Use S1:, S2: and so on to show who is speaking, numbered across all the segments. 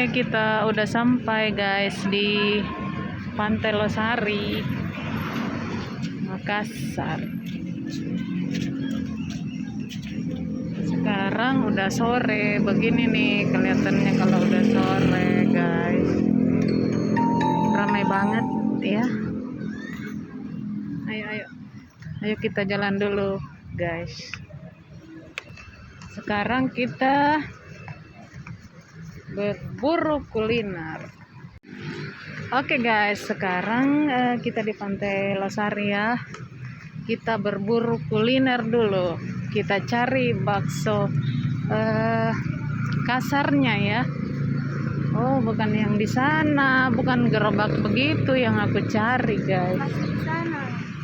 S1: kita udah sampai guys di Pantai Losari, Makassar. Sekarang udah sore begini nih kelihatannya kalau udah sore guys. Ramai banget ya. Ayo kita jalan dulu guys. Sekarang kita berburu kuliner. Oke guys, sekarang kita di Pantai Losari ya. Kita berburu kuliner dulu. Kita cari bakso kasarnya ya. Oh, bukan yang di sana, bukan gerobak begitu yang aku cari guys.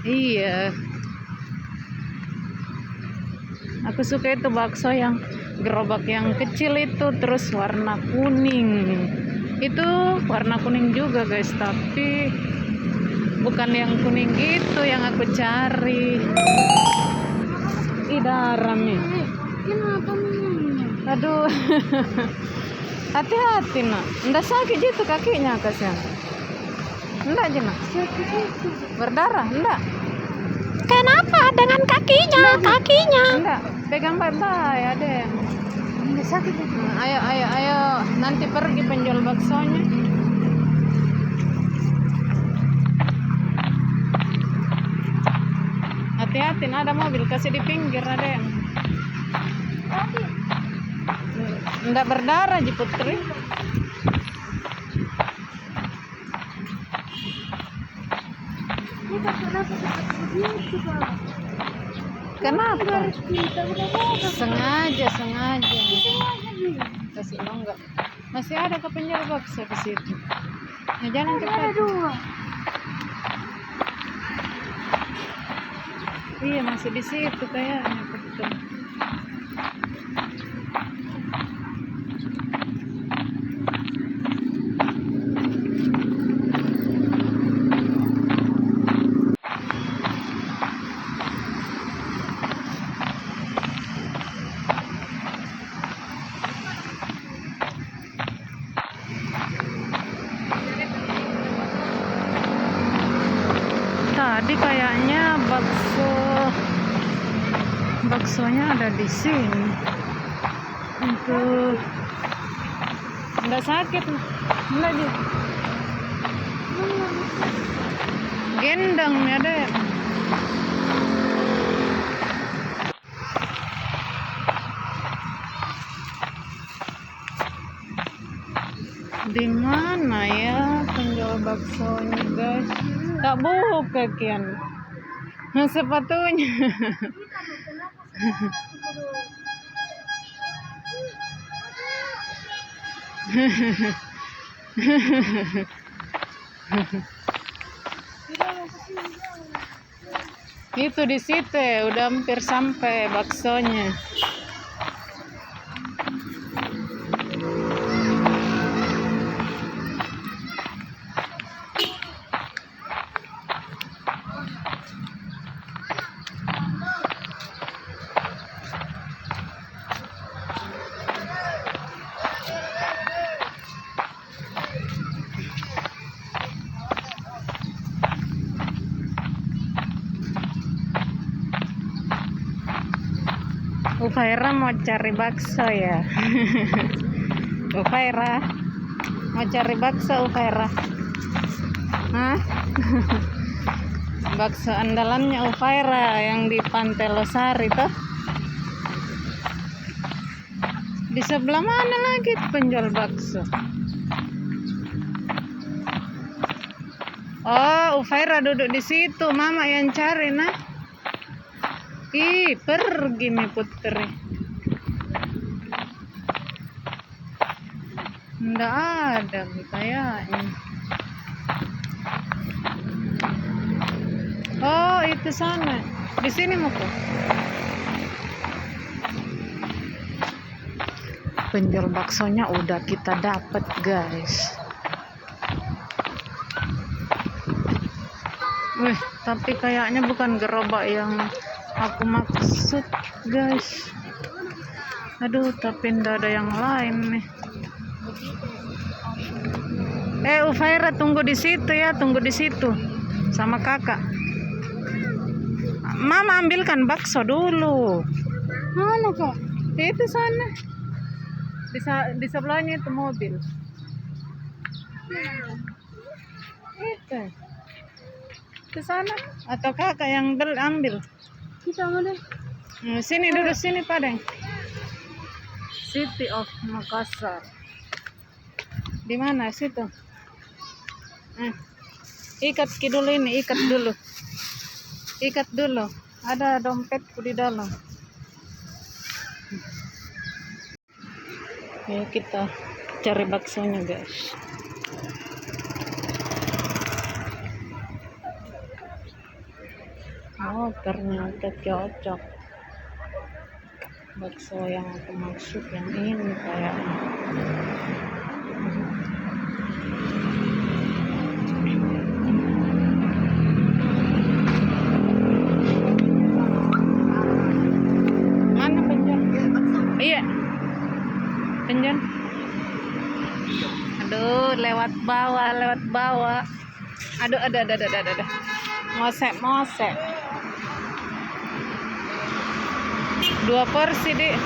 S1: Iya. Aku suka itu bakso yang gerobak yang kecil itu, terus warna kuning. Itu warna kuning juga guys, tapi bukan yang kuning itu yang aku cari. Daram nih. Aduh. Hati-hati nak. Nggak sakit gitu kakinya kasihan. Enggak aja nak. Berdarah, enggak.
S2: Kenapa dengan kakinya?
S1: Enggak, pegang baik-baik ada.
S2: Sakit.
S1: Ayo, nanti pergi penjual baksonya. Hati-hati, ada mobil kasih di pinggir ada yang. Enggak berdarah Ji Putri. Kenapa? Sengaja. Kasih enggak. Masih ada ke penjual bakso di situ. Ya, jalan cepat. Iya, masih di situ kayaknya. Betul. Tadi kayaknya baksonya ada di sini. Untuk enggak sakit, enggak aja. Gendang nih ada ya. Di mana ya penjual baksonya guys? Tak buka kian. Nah, sepatunya. Itu di situ udah hampir sampai baksonya. Ufaira mau cari bakso ya. Ufaira mau cari bakso Ufaira. Hah? Bakso andalannya Ufaira yang di Pantai Losari tuh. Di sebelah mana lagi penjual bakso? Oh, Ufaira duduk di situ, mama yang cari nah. Ih, pergi nih Putri. Nggak ada kayaknya. Oh, itu sana. Di sini mau kok. Penjual baksonya udah kita dapat guys. Wih, tapi kayaknya bukan gerobak yang aku maksud guys. Aduh, tapi ndak ada yang lain nih. Ufaira tunggu di situ ya, tunggu di situ sama kakak. Mama ambilkan bakso dulu.
S2: Mana kak?
S1: Itu sana. Di sebelahnya itu mobil. Itu. Ke sana atau kakak yang ambil?
S2: Kita mana?
S1: Sini duduk sini Padeng. City of Makassar. Di mana situ? Ikat dulu ini, ikat dulu. Ikat dulu. Ada dompetku di dalam. Ayo kita cari baksonya, guys. Oh, ternyata cocok. Bakso yang aku maksud yang ini kayaknya. Mana penjual? Iya. Penjual. Aduh, lewat bawah. Aduh, ada. Mosek. 2 porsi, Dik.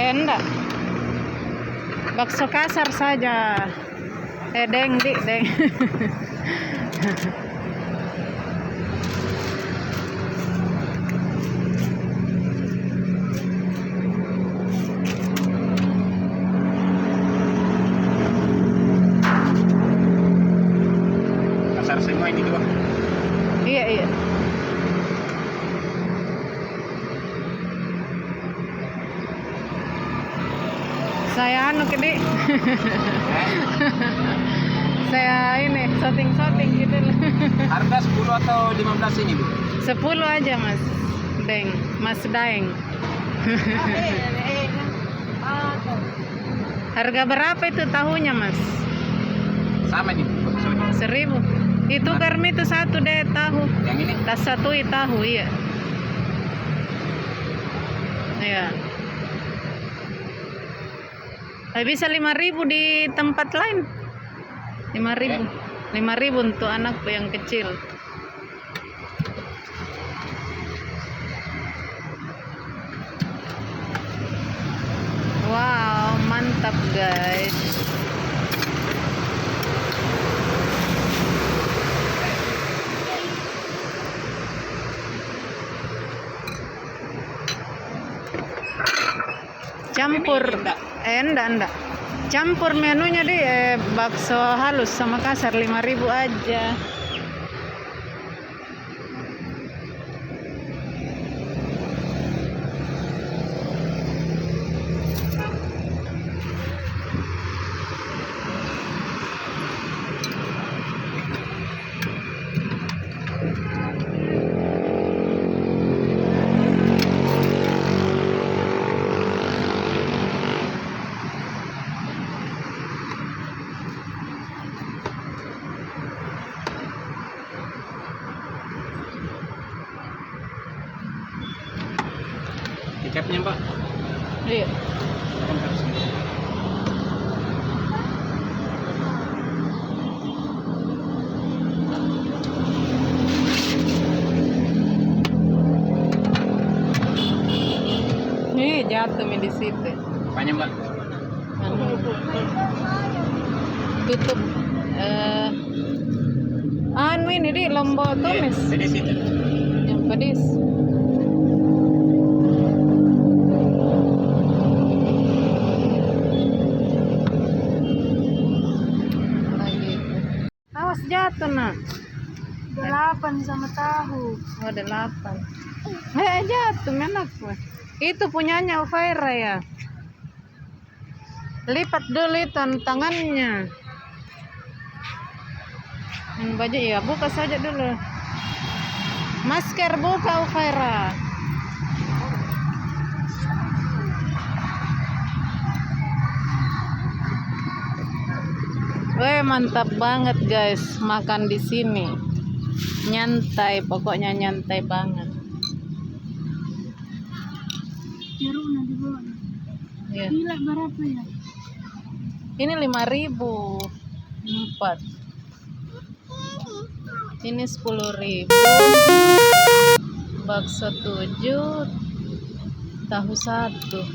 S1: Enggak. Bakso kasar saja. Deng, Dik, deng.
S3: Kasar semua ini dua.
S1: Iya. Saya Dik. Saya ini shooting gitu.
S3: Harga 10 atau 15 ini, Bu?
S1: 10 aja, Mas. Mas Daeng. Harga berapa itu tahunya, Mas?
S3: Sama nih, baksonya.
S1: 1.000. Itu garmi itu 1 deh tahu.
S3: Yang ini?
S1: Tas 1 tahu, iya. Iya. Bisa 5.000 di tempat lain. 5.000. 5.000 untuk anak yang kecil. Wow, mantap guys. Campur. Enggak. Campur menunya di bakso halus sama kasar 5.000 aja.
S3: Tiketnya, Pak?
S1: Iya. Nih jatuh di situ.
S3: Apanya, Mbak?
S1: Tutup. Anu ini di lombok tumis.
S3: Pedis itu.
S1: Yang pedis. Awas jatuh nak.
S2: 8 sama tahu.
S1: Oh, 8. Jatuh enak. Itu punyanya Ufaira ya. Lipat dulu itu tangannya. Yang baju ya, buka saja dulu. Masker buka Ufaira. Weh, mantap banget guys makan di sini. Nyantai, pokoknya nyantai banget.
S2: Jeruknya di bawah.
S1: Ya.
S2: Gila berapa ya?
S1: Ini 5.000. 4. Ini 10.000. Bakso 7. Tahu 1.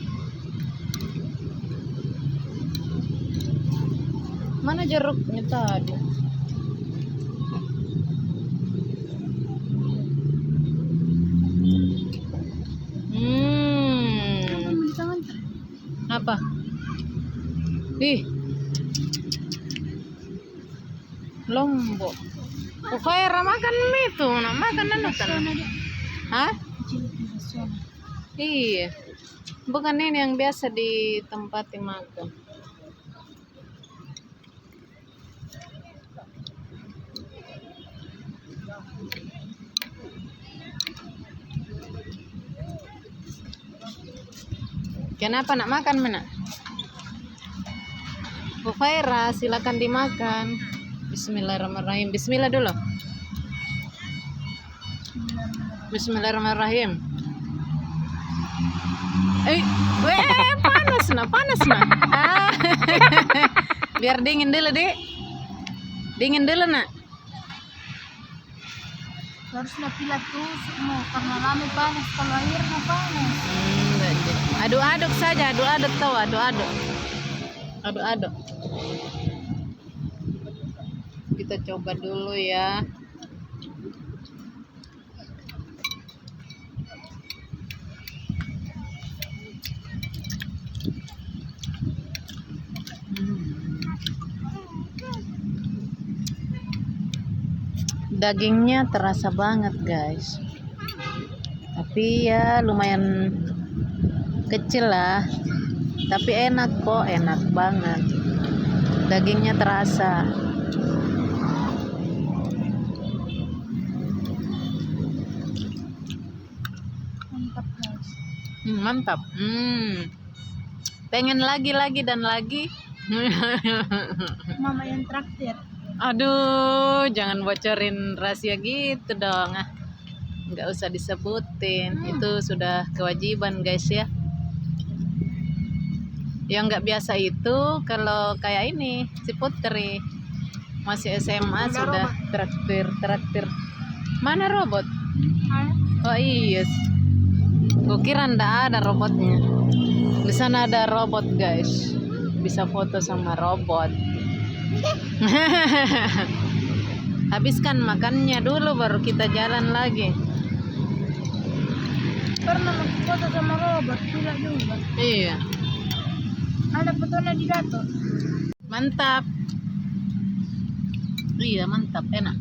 S1: Mana jeruknya tadi?
S2: Kamu di tangan.
S1: Apa? Ih. Lombok. Ukaira makan itu, nak makan anu kan? Hah?
S2: Kecil di sana.
S1: Iya. Bukan ini yang biasa di tempat yang makan. Kenapa nak makan mana? Bu Faira, silakan dimakan. Bismillahirrahmanirrahim. Bismillah dulu. Bismillahirrahmanirrahim. Panas nah. Ah. Biar dingin dulu, Dek. Dingin dulu, Nak.
S2: Harusnya pilat tuh mau karena lama panas, kalau airnya panas.
S1: Aduk-aduk saja, aduk-aduk tahu, aduk-aduk. Aduk-aduk. Kita coba dulu ya. Dagingnya terasa banget guys, tapi ya lumayan kecil lah, tapi enak kok, enak banget, dagingnya terasa.
S2: Mantap guys.
S1: Mantap. Pengen lagi dan lagi.
S2: Mama yang traktir.
S1: Aduh, jangan bocorin rahasia gitu dong. Nggak usah disebutin. Itu sudah kewajiban guys ya. Yang nggak biasa itu kalau kayak ini si Putri masih SMA
S2: Ada
S1: sudah traktir. Mana robot? Oh iya. Gue kira ndak ada robotnya. Di sana ada robot guys. Bisa foto sama robot. Habiskan makannya dulu baru kita jalan lagi.
S2: Pernah mau foto sama robot, gila juga.
S1: Iya.
S2: Ada fotonya di dato.
S1: Mantap. Iya mantap, enak.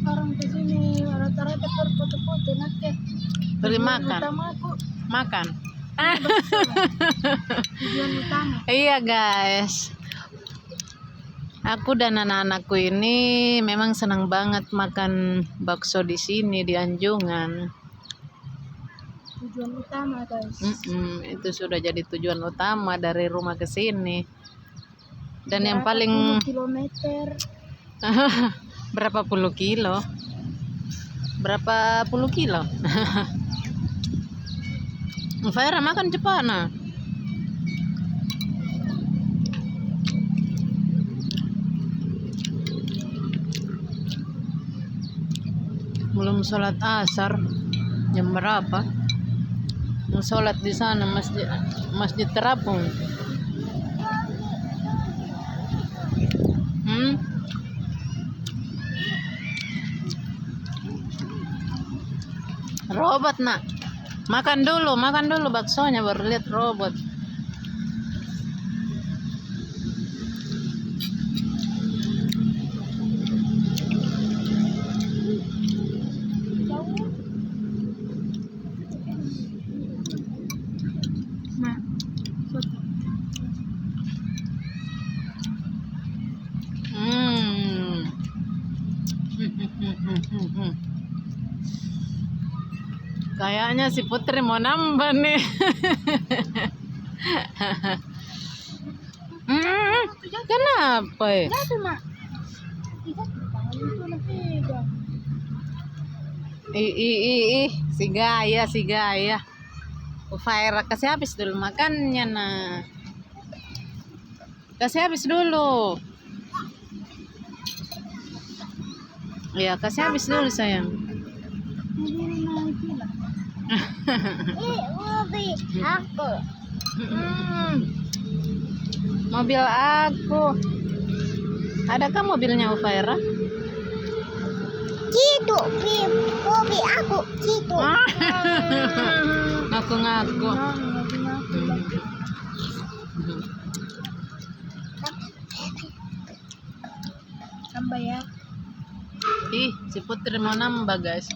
S2: Orang kesini rata-rata foto-foto nanti.
S1: Beli makan.
S2: Utama aku
S1: Makan.
S2: tujuan utama.
S1: Iya guys. Aku dan anak-anakku ini memang senang banget makan bakso di sini di Anjungan.
S2: Tujuan utama guys.
S1: Itu sudah jadi tujuan utama dari rumah ke sini. Dan yang
S2: Berapa
S1: paling
S2: puluh kilometer.
S1: berapa puluh kilo? Berapa puluh kilo? Faira makan cepat nah. Belum sholat asar. Jam berapa? Sholat di sana masjid terapung. Robot nak. Makan dulu baksonya baru lihat robot.
S2: Nah, foto.
S1: Kayaknya si Putri mau nambah nih. Kenapa ya?
S2: Jatuh mak. Tidak, tangan itu nak pegang.
S1: Si gaya, si gaya. Ufaira, kasih habis dulu makannya, nah. Kasih habis dulu. Ya, kasih habis dulu sayang.
S2: Mobil aku.
S1: Mobil aku. Adakah mobilnya Ufaira?
S2: Gitu, mobil aku gitu.
S1: Ngaku-ngaku.
S2: Tambah ya.
S1: Ih, si Putri mau nambah guys.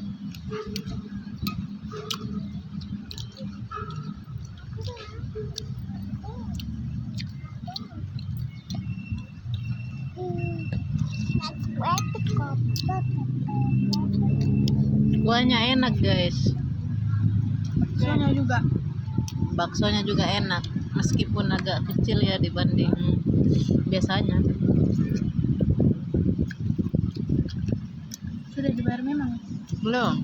S1: Kuahnya enak guys.
S2: Baksonya juga.
S1: Baksonya juga enak, meskipun agak kecil ya dibanding biasanya.
S2: Sudah dibayar memang.
S1: Belum.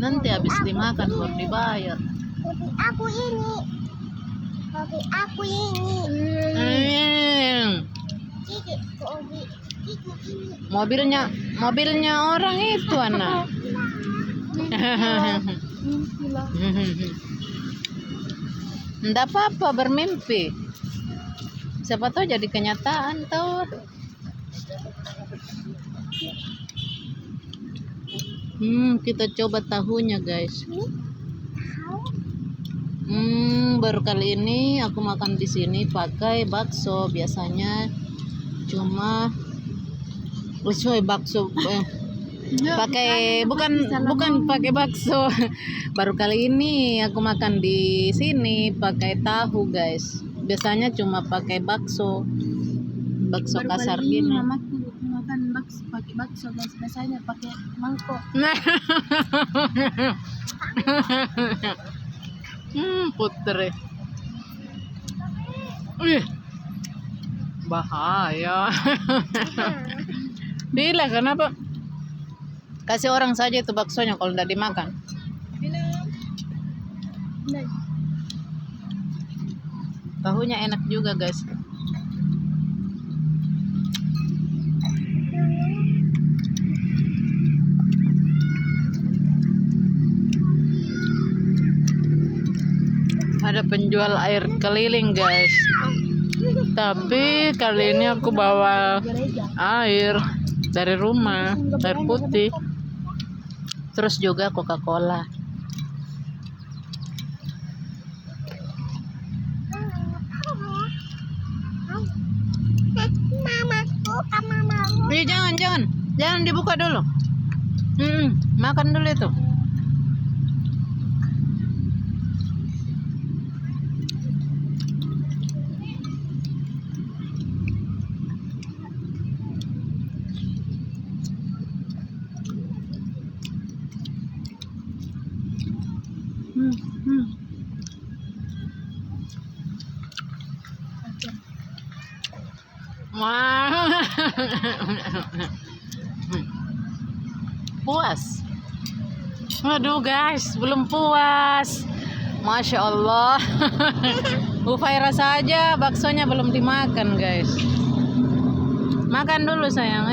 S1: Nanti habis dimakan baru dibayar.
S2: Mobil aku ini. Mobil aku ini. Gigi, mobil itu ini.
S1: Mobilnya orang itu anak.
S2: Mimpi lah.
S1: Nggak apa-apa bermimpi. Siapa tahu jadi kenyataan tahu. Kita coba tahunya guys. Baru kali ini aku makan di sini pakai bakso. Biasanya cuma bakso pakai bukan pakai bakso. Baru kali ini aku makan di sini pakai tahu guys. Biasanya cuma pakai bakso kasar gini.
S2: Mamaku makan bakso pakai bakso guys, biasanya pakai mangkok.
S1: Putri. Wih, bahaya. Bila kenapa? Kasih orang saja itu baksonya kalau udah dimakan. Tahunya enak juga guys. Ada penjual air keliling guys. Tapi kali ini aku bawa air dari rumah, air putih. Terus juga Coca-Cola. Jangan dibuka dulu. Makan dulu itu. Wah. Puas. Waduh guys, belum puas. Masya Allah. Ufaira saja baksonya belum dimakan guys. Makan dulu sayang.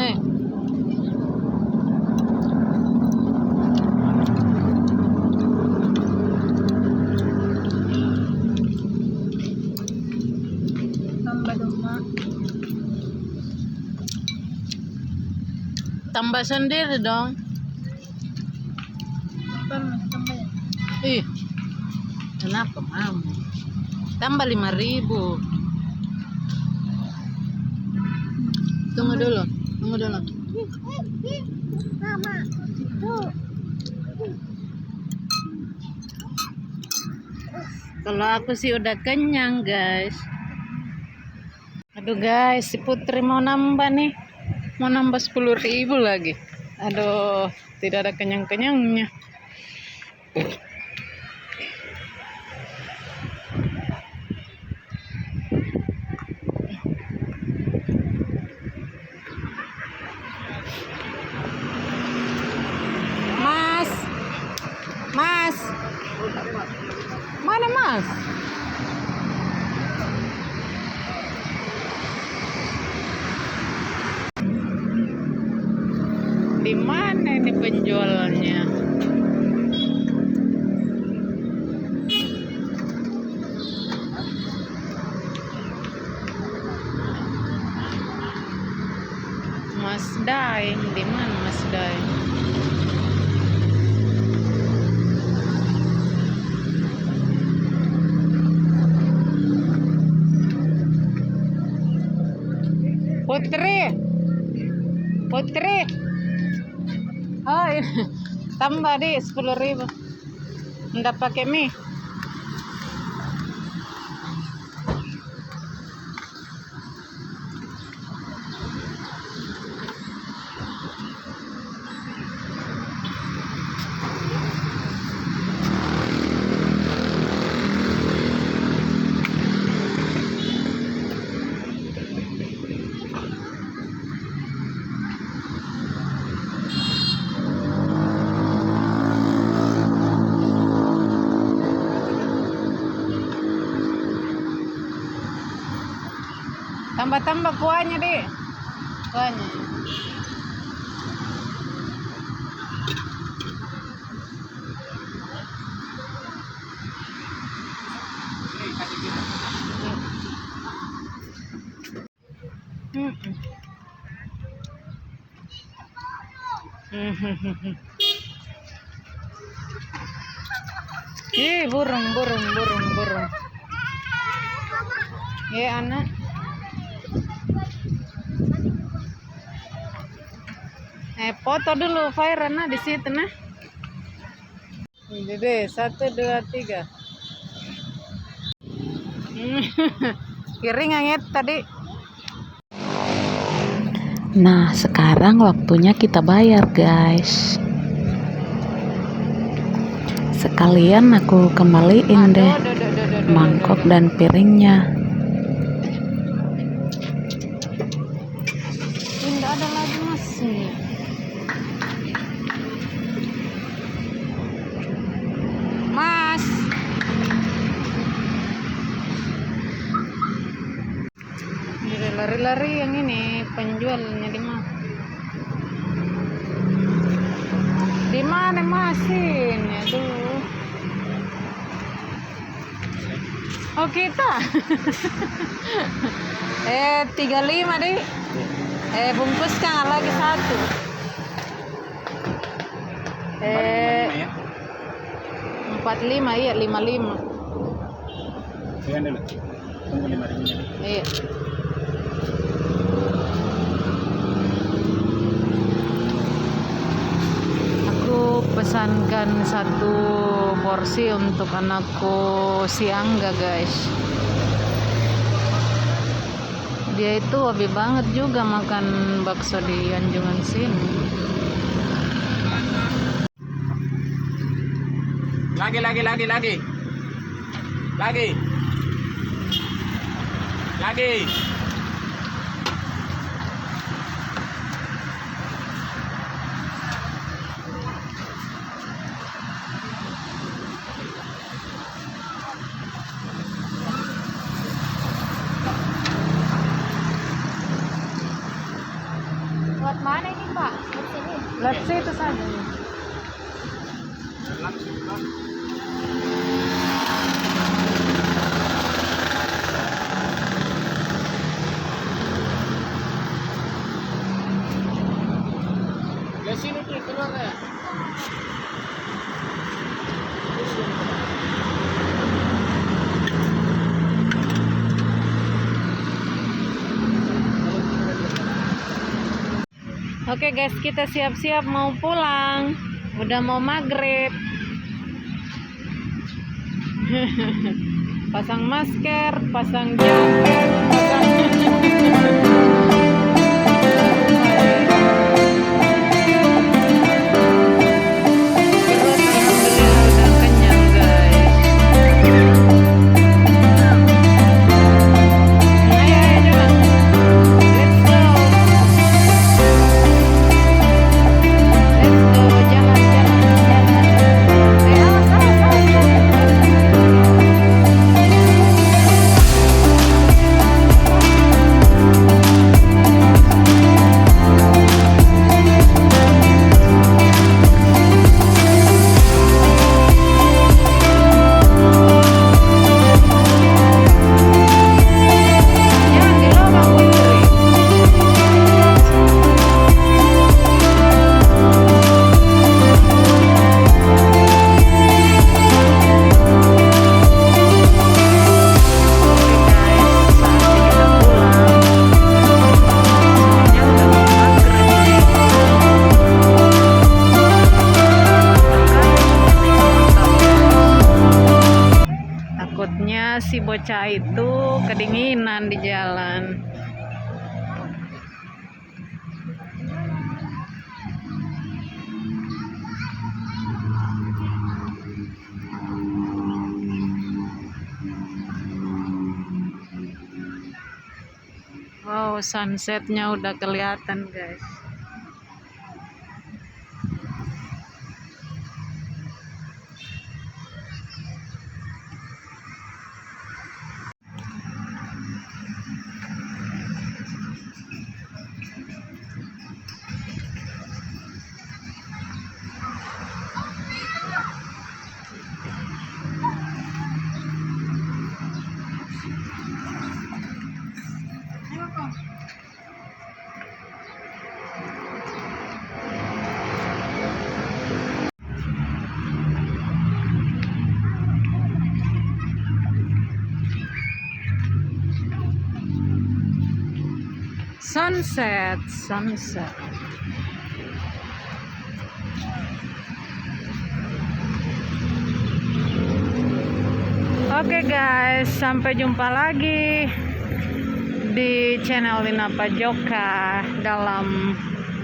S2: Tambah dong, Mak.
S1: Tambah sendiri dong.
S2: Tambah ya.
S1: Kenapa mam? Tambah 5.000. Tunggu dulu.
S2: Mama, itu.
S1: Kalau aku sih udah kenyang guys. Aduh guys, si Putri mau nambah nih. Mau nambah 10.000 lagi. Aduh, tidak ada kenyang-kenyangnya. Mana Mas? Di mana ini penjualnya? Mas Dai, di mana Mas Dai? Putri, Putri, oh ini tambah deh 10.000. Nggak pakai mie. Tambah-tambah kuahnya deh. Kuahnya. Burung. Ya anak. Foto dulu Fairan nah di situ nah. Ini deh 1, 2, 3. Kering anget tadi.
S4: Nah, sekarang waktunya kita bayar, guys. Sekalian aku kembaliin deh mangkok dan piringnya.
S1: Tidak ada lagi Mas. Mas. Jadi lari-lari yang ini penjualnya di mana? Di mana Masin? Aduh. Oh kita. 35 deh. Bungkuskan lagi 1. 45 iya 55.
S3: Sekian dulu. Tunggu 5.000-nya.
S1: Iya. Aku pesankan 1 porsi untuk anakku si Angga, guys. Dia itu hobi banget juga makan bakso di Anjungan sini.
S3: Lagi.
S2: Buat mana ini Pak? Buat sini.
S1: Let's see itu saja.
S3: Ke sini tuh keluar ya.
S1: Oke guys, kita siap-siap mau pulang. Udah mau maghrib. Pasang masker, pasang jaket, Perut alhamdulillah udah kenyang guys. Ayo coba. Let's go. Let's go, jalan. Awas. si bocah itu kedinginan di jalan. Wow, sunsetnya udah kelihatan guys. Sunset. Oke guys, sampai jumpa lagi di channel Lina Pajoka dalam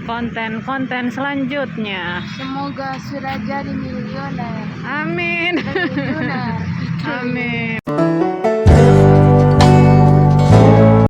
S1: konten-konten selanjutnya.
S2: Semoga sudah jadi miliuner.
S1: Amin.
S2: Miliuner.
S1: Amin.